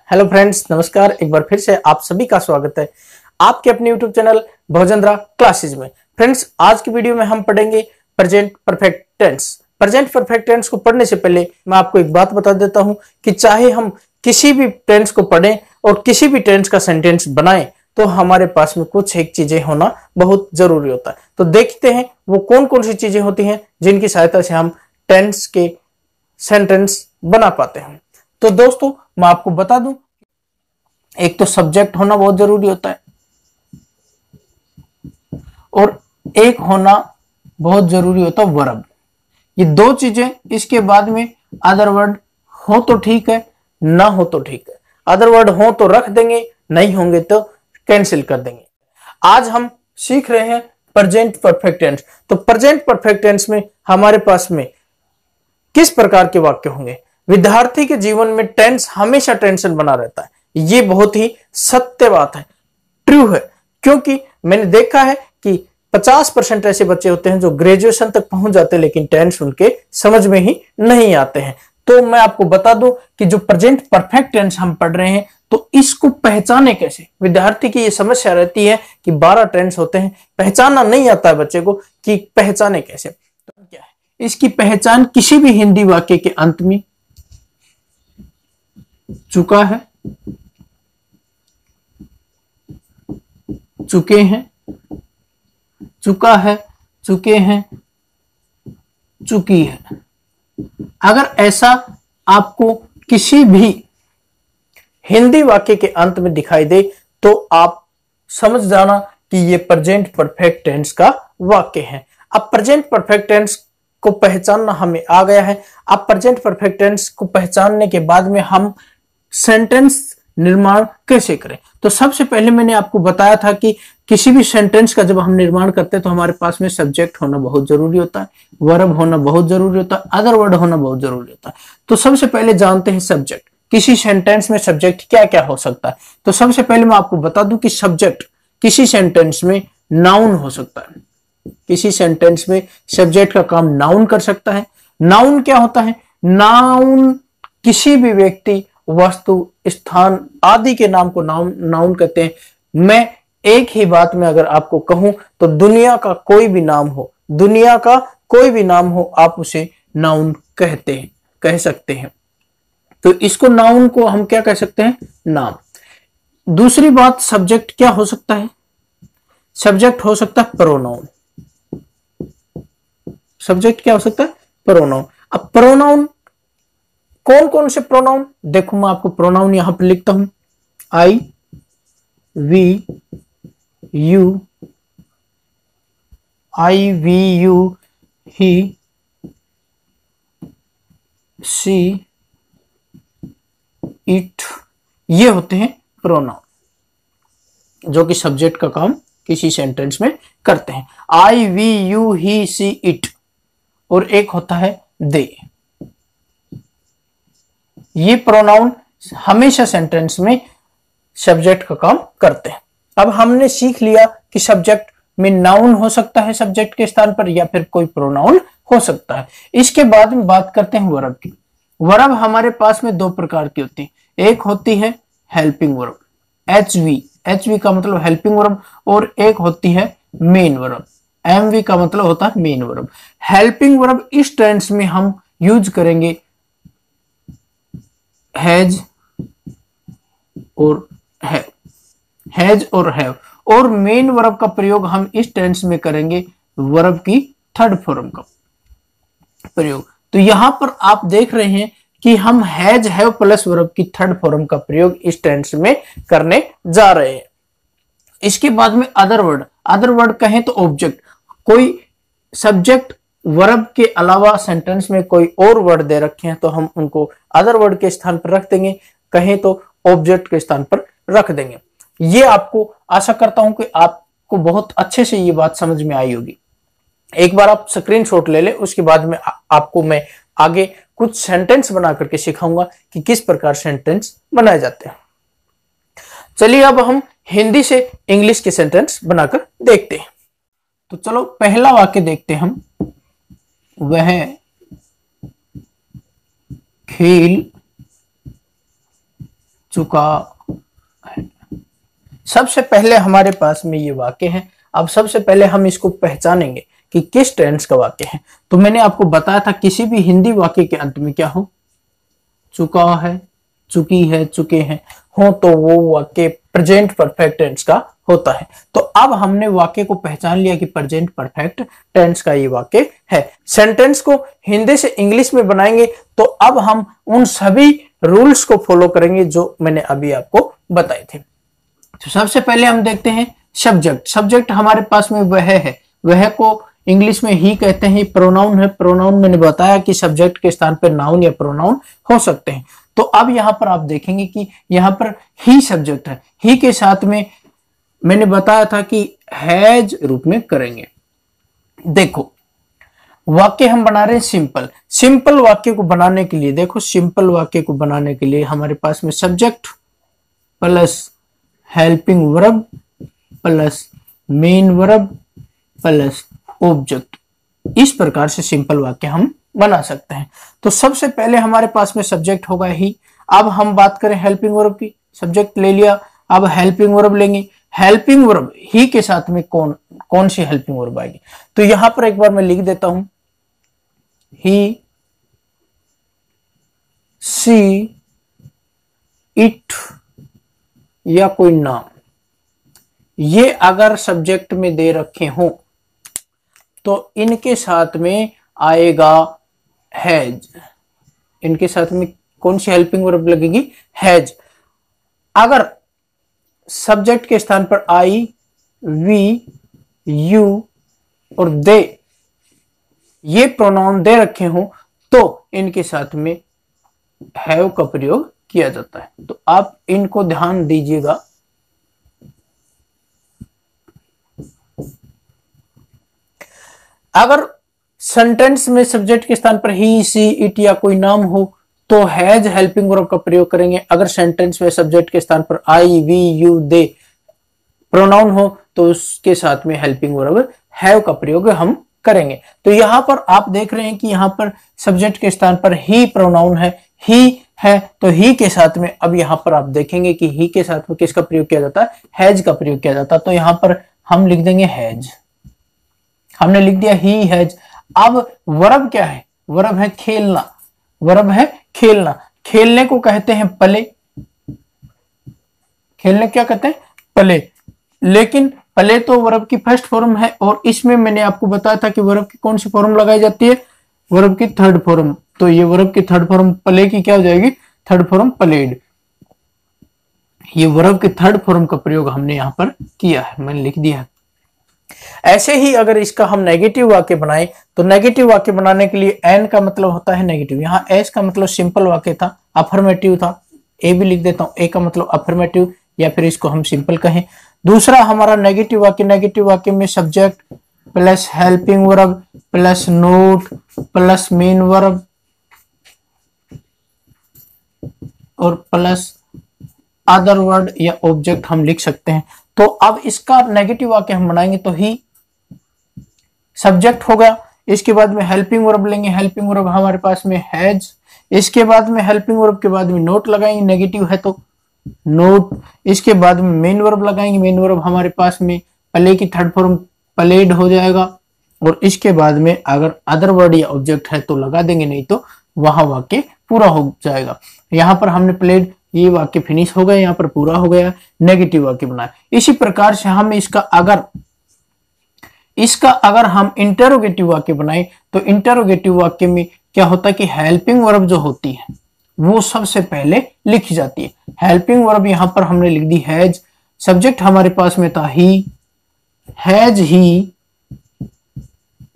Hello friends, नमस्कार। एक बार फिर से आप सभी का स्वागत है आपके अपने यूट्यूब चैनल भोजेंद्रा क्लासेज में। फ्रेंड्स, आज की वीडियो में हम पढ़ेंगे present perfect tense. Present perfect tense को पढ़ने से पहले मैं आपको एक बात बता देता हूं कि चाहे हम किसी भी टेंस को पढ़ें और किसी भी टेंस का सेंटेंस बनाएं तो हमारे पास में कुछ एक चीजें होना बहुत जरूरी होता है। तो देखते हैं वो कौन कौन सी चीजें होती हैं जिनकी सहायता से हम टेंस के सेंटेंस बना पाते हैं। तो दोस्तों, मैं आपको बता दूं, एक तो सब्जेक्ट होना बहुत जरूरी होता है और एक होना बहुत जरूरी होता है वर्ब। ये दो चीजें, इसके बाद में अदर वर्ड हो तो ठीक है, ना हो तो ठीक है। अदर वर्ड हो तो रख देंगे, नहीं होंगे तो कैंसिल कर देंगे। आज हम सीख रहे हैं प्रेजेंट परफेक्ट टेंस। तो प्रेजेंट परफेक्ट टेंस में हमारे पास में किस प्रकार के वाक्य होंगे। विद्यार्थी के जीवन में टेंस हमेशा टेंशन बना रहता है। ये बहुत ही सत्य बात है, ट्रू है, क्योंकि मैंने देखा है कि 50% ऐसे बच्चे होते हैं जो ग्रेजुएशन तक पहुंच जाते हैं लेकिन टेंस उनके समझ में ही नहीं आते हैं। तो मैं आपको बता दूं कि जो प्रेजेंट परफेक्ट टेंस हम पढ़ रहे हैं तो इसको पहचाने कैसे। विद्यार्थी की ये समस्या रहती है कि 12 टेंस होते हैं, पहचानना नहीं आता है बच्चे को कि पहचाने कैसे। तो क्या है इसकी पहचान? किसी भी हिंदी वाक्य के अंत में चुका है, चुके हैं, चुका है, चुके हैं, चुकी है। अगर ऐसा आपको किसी भी हिंदी वाक्य के अंत में दिखाई दे तो आप समझ जाना कि ये प्रेजेंट परफेक्ट टेंस का वाक्य है। अब प्रेजेंट परफेक्ट टेंस को पहचानना हमें आ गया है। अब प्रेजेंट परफेक्ट टेंस को पहचानने के बाद में हम सेंटेंस निर्माण कैसे करें। तो सबसे पहले मैंने आपको बताया था कि किसी भी सेंटेंस का जब हम निर्माण करते हैं तो हमारे पास में सब्जेक्ट होना बहुत जरूरी होता है, वर्ब होना बहुत जरूरी होता है, अदर वर्ड होना बहुत जरूरी होता है। तो सबसे पहले जानते हैं सब्जेक्ट। किसी सेंटेंस में सब्जेक्ट क्या क्या हो सकता है। तो सबसे पहले मैं आपको बता दूं कि सब्जेक्ट किसी सेंटेंस में नाउन हो सकता है। किसी सेंटेंस में सब्जेक्ट का काम नाउन कर सकता है। नाउन क्या होता है? नाउन किसी भी व्यक्ति, वस्तु, स्थान आदि के नाम को नाउन कहते हैं। मैं एक ही बात में अगर आपको कहूं तो दुनिया का कोई भी नाम हो, दुनिया का कोई भी नाम हो, आप उसे नाउन कहते हैं, कह सकते हैं। तो इसको नाउन को हम क्या कह सकते हैं? नाम। दूसरी बात, सब्जेक्ट क्या हो सकता है? सब्जेक्ट हो सकता है प्रोनाउन। सब्जेक्ट क्या हो सकता है? प्रोनाउन। अब प्रोनाउन कौन कौन से प्रोनाउन? देखो, मैं आपको प्रोनाउन यहां पर लिखता हूं। I, we, you, I, we, you, he, she, it, ये होते हैं प्रोनाउन जो कि सब्जेक्ट का काम किसी सेंटेंस में करते हैं। I, we, you, he, she, it. और एक होता है दे। ये प्रोनाउन हमेशा सेंटेंस में सब्जेक्ट का काम करते हैं। अब हमने सीख लिया कि सब्जेक्ट में नाउन हो सकता है सब्जेक्ट के स्थान पर, या फिर कोई प्रोनाउन हो सकता है। इसके बाद में बात करते हैं वर्ब की। वर्ब हमारे पास में दो प्रकार की होती है। एक होती है हेल्पिंग वर्ब, एचवी, एचवी का मतलब हेल्पिंग वर्ब, और एक होती है मेन वर्ब, एमवी का मतलब होता है मेन वर्ब। हेल्पिंग वर्ब इस टेंस में हम यूज करेंगे हैज और हैव, हैज और हैव। और मेन वर्ब का प्रयोग हम इस टेंस में करेंगे वर्ब की थर्ड फॉर्म का प्रयोग। तो यहां पर आप देख रहे हैं कि हम हैज, हैव प्लस वर्ब की थर्ड फॉर्म का प्रयोग इस टेंस में करने जा रहे हैं। इसके बाद में अदर वर्ड। अदर वर्ड कहें तो ऑब्जेक्ट, कोई सब्जेक्ट वर्ब के अलावा सेंटेंस में कोई और वर्ड दे रखे हैं तो हम उनको अदर वर्ड के स्थान पर रख देंगे, कहें तो ऑब्जेक्ट के स्थान पर रख देंगे। ये आपको आशा करता हूं कि आपको बहुत अच्छे से ये बात समझ में आई होगी। एक बार आप स्क्रीनशॉट ले लें, उसके बाद में आपको मैं आगे कुछ सेंटेंस बना करके सिखाऊंगा कि किस प्रकार सेंटेंस बनाए जाते हैं। चलिए अब हम हिंदी से इंग्लिश के सेंटेंस बनाकर देखते हैं। तो चलो पहला वाक्य देखते हैं हम। वह खेल चुका है। सबसे पहले हमारे पास में ये वाक्य है। अब सबसे पहले हम इसको पहचानेंगे कि किस टेंस का वाक्य है। तो मैंने आपको बताया था किसी भी हिंदी वाक्य के अंत में क्या हो, चुका है, चुकी है, चुके हैं हो, तो वो वाक्य प्रेजेंट परफेक्ट टेंस का होता है। तो अब हमने वाक्य को पहचान लिया कि प्रेजेंट परफेक्ट टेंस का ये वाक्य है। सेंटेंस को हिंदी से इंग्लिश में बनाएंगे तो अब हम उन सभी रूल्स को फॉलो करेंगे जो मैंने अभी आपको बताए थे। तो सबसे पहले हम देखते हैं सब्जेक्ट। सब्जेक्ट हमारे पास में वह है, वह को इंग्लिश में ही कहते हैं, प्रोनाउन है। प्रोनाउन मैंने बताया कि सब्जेक्ट के स्थान पर नाउन या प्रोनाउन हो सकते हैं। तो अब यहां पर आप देखेंगे कि यहां पर ही सब्जेक्ट है, ही के साथ में मैंने बताया था कि हैज रूप में करेंगे। देखो वाक्य हम बना रहे हैं सिंपल। सिंपल वाक्य को बनाने के लिए देखो, सिंपल वाक्य को बनाने के लिए हमारे पास में subject plus helping verb plus main verb plus object, इस प्रकार से सिंपल वाक्य हम बना सकते हैं। तो सबसे पहले हमारे पास में सब्जेक्ट होगा ही। अब हम बात करें हेल्पिंग वर्ब की, सब्जेक्ट ले लिया, अब हेल्पिंग वर्ब लेंगे। हेल्पिंग वर्ब ही के साथ में कौन सी हेल्पिंग वर्ब आएगी, तो यहां पर एक बार मैं लिख देता हूं, ही, सी, इट या कोई नाम, ये अगर सब्जेक्ट में दे रखे हों तो इनके साथ में आएगा हैज। इनके साथ में कौन सी हेल्पिंग वर्ब लगेगी, हैज। अगर सब्जेक्ट के स्थान पर आई, वी, यू और दे ये प्रोनाउन दे रखे हों तो इनके साथ में हैव का प्रयोग किया जाता है। तो आप इनको ध्यान दीजिएगा। अगर सेंटेंस में सब्जेक्ट के स्थान पर ही, सी, इट या कोई नाम हो तो हैज हेल्पिंग वर्ब का प्रयोग करेंगे। अगर सेंटेंस में सब्जेक्ट के स्थान पर आई, वी, यू, दे प्रोनाउन हो तो उसके साथ में हेल्पिंग वर्ब हैव का प्रयोग हम करेंगे। तो यहां पर आप देख रहे हैं कि यहां पर सब्जेक्ट के स्थान पर ही प्रोनाउन है, ही है, तो ही के साथ में अब यहां पर आप देखेंगे कि ही के साथ में किसका प्रयोग किया जाता है, हैज का प्रयोग किया जाता है। तो यहां पर हम लिख देंगे हैज। हमने लिख दिया ही, हैज। अब वर्ब क्या है, वर्ब है खेलना, वर्ब है खेलना। खेलने को कहते हैं प्ले, खेलने क्या कहते हैं, प्ले। लेकिन प्ले तो वर्ब की फर्स्ट फॉर्म है और इसमें मैंने आपको बताया था कि वर्ब की कौन सी फॉर्म लगाई जाती है, वर्ब की थर्ड फॉर्म। तो ये वर्ब की थर्ड फॉर्म प्ले की क्या हो जाएगी, थर्ड फॉर्म प्लेड। ये वर्ब की थर्ड फॉर्म का प्रयोग हमने यहां पर किया है, मैंने लिख दिया है। ऐसे ही अगर इसका हम नेगेटिव वाक्य बनाए तो नेगेटिव वाक्य बनाने के लिए एन का मतलब होता है नेगेटिव। यहाँ एस का मतलब सिंपल वाक्य था, अफर्मेटिव था। ए भी लिख देता हूं, ए का मतलब अफर्मेटिव या फिर इसको हम सिंपल कहें। दूसरा हमारा नेगेटिव वाक्य, नेगेटिव वाक्य में subject plus helping verb plus note plus main verb और प्लस अदर वर्ड या ऑब्जेक्ट हम लिख सकते हैं। तो अब इसका नेगेटिव वाक्य हम बनाएंगे तो ही सब्जेक्ट हो गया, इसके बाद में हेल्पिंग वर्ब लेंगे, हेल्पिंग वर्ब हमारे पास में हैज, इसके बाद में हेल्पिंग वर्ब के बाद में नोट लगाएंगे, नेगेटिव है तो नोट, इसके बाद में मेन वर्ब लगाएंगे, मेन वर्ब हमारे पास में प्ले की थर्ड फॉर्म प्लेड हो जाएगा और इसके बाद में अगर अदर वर्ड या ऑब्जेक्ट है तो लगा देंगे, नहीं तो वहां वाक्य पूरा हो जाएगा। यहां पर हमने प्लेड, ये वाक्य फिनिश हो गया, यहाँ पर पूरा हो गया, नेगेटिव वाक्य बनाया। इसी प्रकार से हम इसका अगर हम इंटरोगेटिव वाक्य बनाए तो इंटरोगेटिव वाक्य में क्या होता है कि हेल्पिंग वर्ब जो होती है वो सबसे पहले लिखी जाती है। हेल्पिंग वर्ब यहां पर हमने लिख दी हैज, सब्जेक्ट हमारे पास में था ही, हैज ही,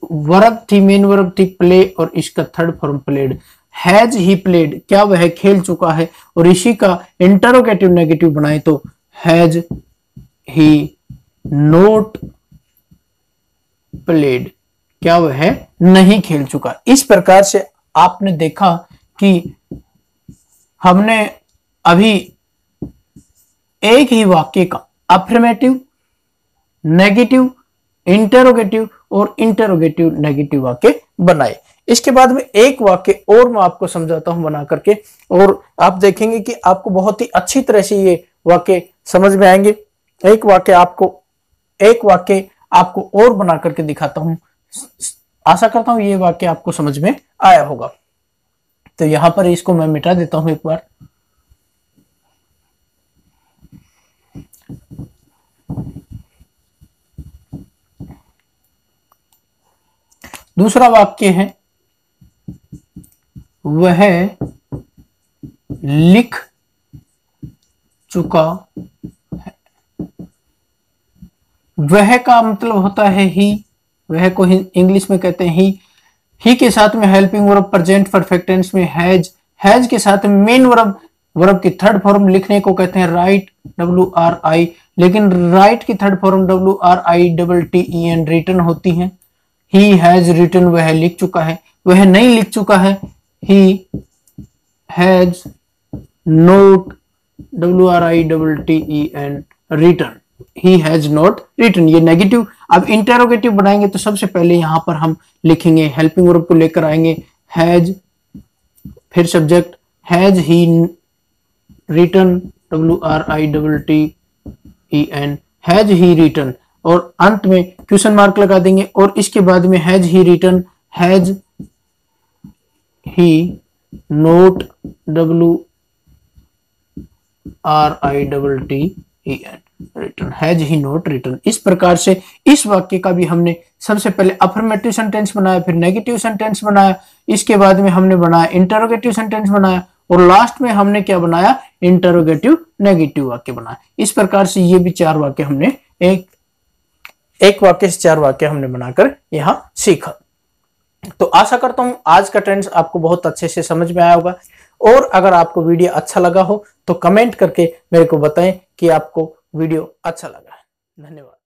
वर्ब थी, मेन वर्ब थी प्ले और इसका third form played. Has he played, क्या वह खेल चुका है, और इसी का इंटरोगेटिव नेगेटिव बनाए तो हैज ही नोट प्लेड, क्या वह नहीं खेल चुका। इस प्रकार से आपने देखा कि हमने अभी एक ही वाक्य का अफर्मेटिव, नेगेटिव, इंटरोगेटिव और इंटरोगेटिव नेगेटिव वाक्य बनाए। इसके बाद में एक वाक्य और मैं आपको समझाता हूं बना करके, और आप देखेंगे कि आपको बहुत ही अच्छी तरह से ये वाक्य समझ में आएंगे। एक वाक्य आपको और बना करके दिखाता हूं। आशा करता हूं ये वाक्य आपको समझ में आया होगा। तो यहां पर इसको मैं मिटा देता हूं एक बार। दूसरा वाक्य है, वह लिख चुका है। वह का मतलब होता है ही, वह को इंग्लिश में कहते हैं ही के साथ में helping verb present perfect tense में हैज के साथ मेन वर्ब की थर्ड फॉर्म लिखने को कहते हैं राइट, WRI, लेकिन राइट की थर्ड फॉर्म WRITTEN रिटन होती है। ही हैज रिटन, वह लिख चुका है। वह नहीं लिख चुका है, he has not, WRITTEN written, he has not written. ये नेगेटिव। अब इंटेरोगेटिव बनाएंगे तो सबसे पहले यहां पर हम लिखेंगे, हेल्पिंग वर्ब को लेकर आएंगे, हैज, फिर subject, has he written, WRITTEN, has he written, और अंत में क्वेश्चन मार्क लगा देंगे, और इसके बाद में has he written, has he not, WRITTEN written, has he not written. इस प्रकार से इस वाक्य का भी हमने सबसे पहले अफर्मेटिव सेंटेंस बनाया, फिर नेगेटिव सेंटेंस बनाया, इसके बाद में हमने बनाया इंटरोगेटिव सेंटेंस बनाया, और लास्ट में हमने क्या बनाया, इंटरोगेटिव नेगेटिव वाक्य बनाया। इस प्रकार से ये भी चार वाक्य हमने एक वाक्य से चार वाक्य हमने बनाकर यहां सीखा। तो आशा करता हूं आज का टेंस आपको बहुत अच्छे से समझ में आया होगा, और अगर आपको वीडियो अच्छा लगा हो तो कमेंट करके मेरे को बताएं कि आपको वीडियो अच्छा लगा है। धन्यवाद।